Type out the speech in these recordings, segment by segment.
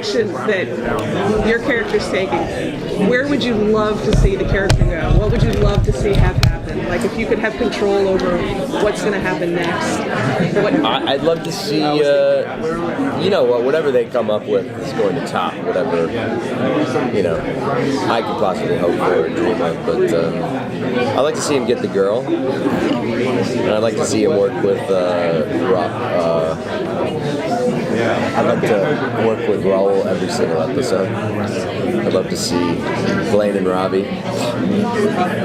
direction that your character's taking, where would you love to see the character go? What would you love to see have happen? Like if you could have control over what's going to happen next. I'd love to see, whatever they come up with is going to top whatever, I could possibly hope for and dream of. But I'd like to see him get the girl, and I'd like to see him work with I'd like to work with Raul every single episode. I'd love to see Blaine and Robbie.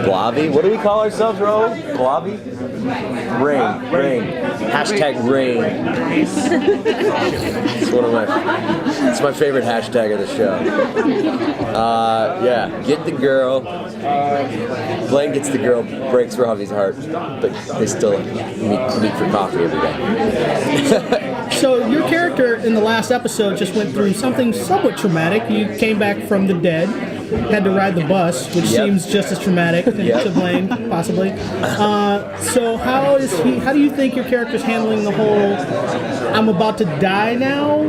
Blobby? What do we call ourselves, Raul? Blobby? Rain. Hashtag rain. It's my favorite hashtag of the show. Get the girl. Blaine gets the girl, breaks Robbie's heart, but they still meet for coffee every day. So your character in the last episode just went through something somewhat traumatic. You came back from the dead, had to ride the bus, which seems just as traumatic to Blaine, possibly. So how do you think your character's handling the whole, I'm about to die now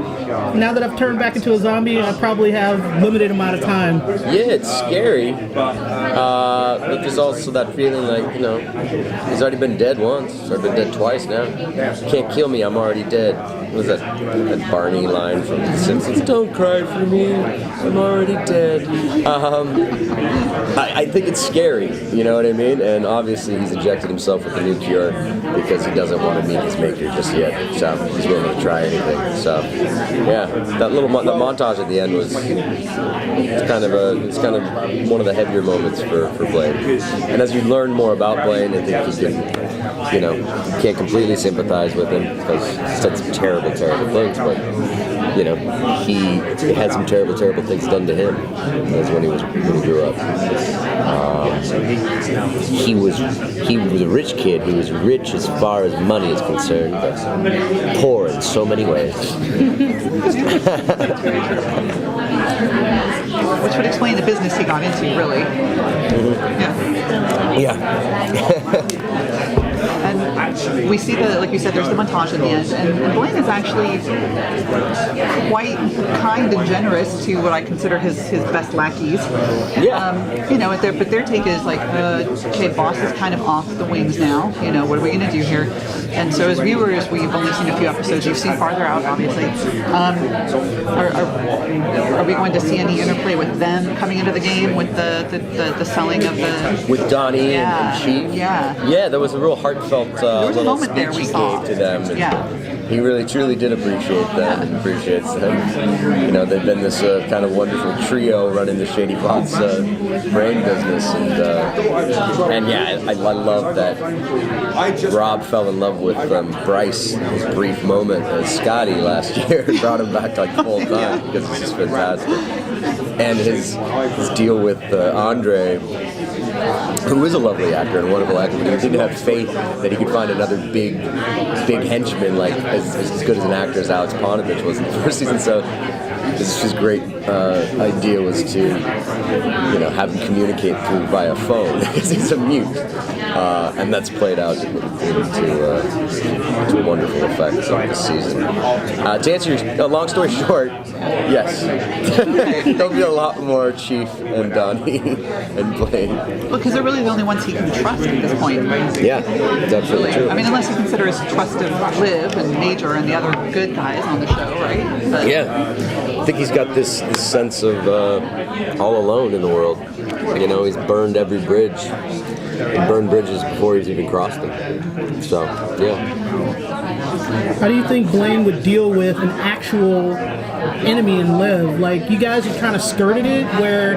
that I've turned back into a zombie and I probably have limited amount of time? Yeah, it's scary. But there's also that feeling like, he's already been dead once, he's already been dead twice now. You can't kill me, I'm already dead. What was that Barney line from The Simpsons? Don't cry for me, I'm already dead. I think it's scary, you know what I mean? And obviously he's injected himself with the new cure because he doesn't want to meet his maker just yet. So he's willing to try anything. So yeah, that montage at the end was it's kind of one of the heavier moments for Blaine. And as you learn more about Blaine, I think you can, you can't completely sympathize with him because he said some terrible things, but he had some terrible things done to him. That's when he grew up. He was a rich kid. He was rich as far as money is concerned, but poor in so many ways. Which would explain the business he got into, really. Mm-hmm. Yeah. And we see like you said, there's the montage at the end, and Blaine is actually quite kind and generous to what I consider his best lackeys. Yeah. But their take is like, okay, boss is kind of off the wings now. What are we going to do here? And so as viewers, we've only seen a few episodes. You've seen farther out, obviously. Are we going to see any interplay with them coming into the game with the selling of the with Donnie and Chief? Yeah, there was a real heartfelt little speech he gave to them. And he really truly did appreciate them and appreciates them. They've been this kind of wonderful trio running the Shady Fox brain business, and I love that Rob fell in love with Bryce, his brief moment as Scotty last year, brought him back like full time because it's just fantastic. And his deal with Andre, who is a lovely actor and a wonderful actor, but he didn't have faith that he could find another big henchman like as good as an actor as Alex Ponovich was in the first season. So his great idea was to have him communicate through via phone because he's a mute, and that's played out to a wonderful effect this season. To answer your long story short, yes, there'll be a lot more Chief and Donnie and Blaine. Well, because they're really the only ones he can trust at this point. Yeah, definitely true. I mean, unless you consider his trust of Liv and Major and the other good guys on the show, right? But I think he's got this sense of all alone in the world. He's burned every bridge. He burned bridges before he's even crossed them. So, yeah. How do you think Blaine would deal with an actual enemy in Liv? Like, you guys have kind of skirted it where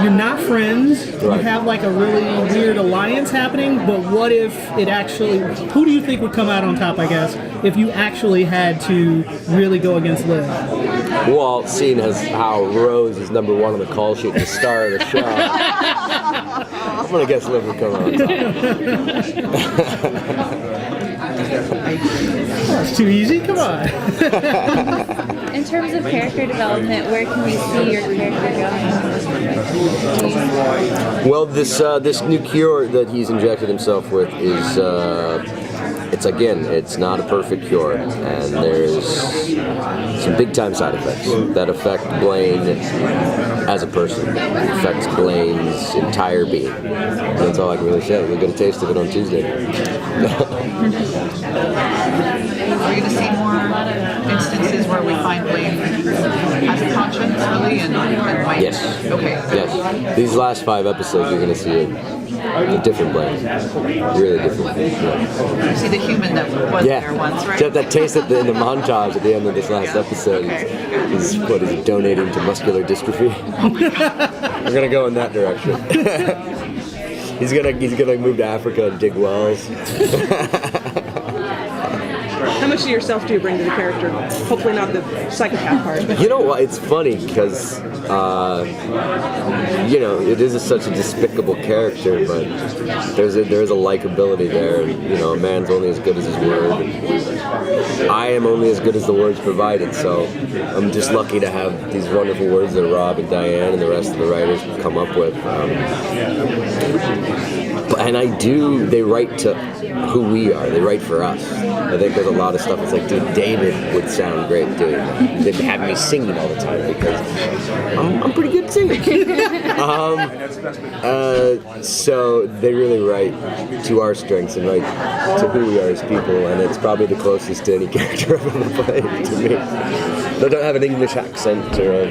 you're not friends, you have like a really weird alliance happening, but what if it actually, who do you think would come out on top, I guess, if you actually had to really go against Liv? Well, seeing as how Rose is number one on the call sheet and the star of the show, I'm going to guess Liv would come out on top. That's too easy, come on. In terms of character development, where can we see your character going? Well, this new cure that he's injected himself with is it's not a perfect cure, and there's some big time side effects that affect Blaine as a person, affects Blaine's entire being. And that's all I can really say. We'll get a taste of it on Tuesday. Are we going to see more instances where we find Blaine has a conscience, really, and might? Yes. Okay. Yes. These last 5 episodes, you're going to see a different Blaine. Really different. Yeah. You see the human that was there once, right? That taste in the montage at the end of this last episode is donating to muscular dystrophy. We're going to go in that direction. He's gonna move to Africa and dig wells. How much of yourself do you bring to the character? Hopefully not the psychopath part. You know what? It's funny because it is such a despicable character, but there's a likability there. A man's only as good as his word. I am only as good as the words provided. So I'm just lucky to have these wonderful words that Rob and Diane and the rest of the writers come up with. And they write to who we are. They write for us. I think there's a lot of stuff. It's like, dude, David would sound great doing that. They'd have me singing all the time because I'm pretty good at singing. So they really write to our strengths and write to who we are as people, and it's probably the closest to any character I've ever played to me. They don't have an English accent or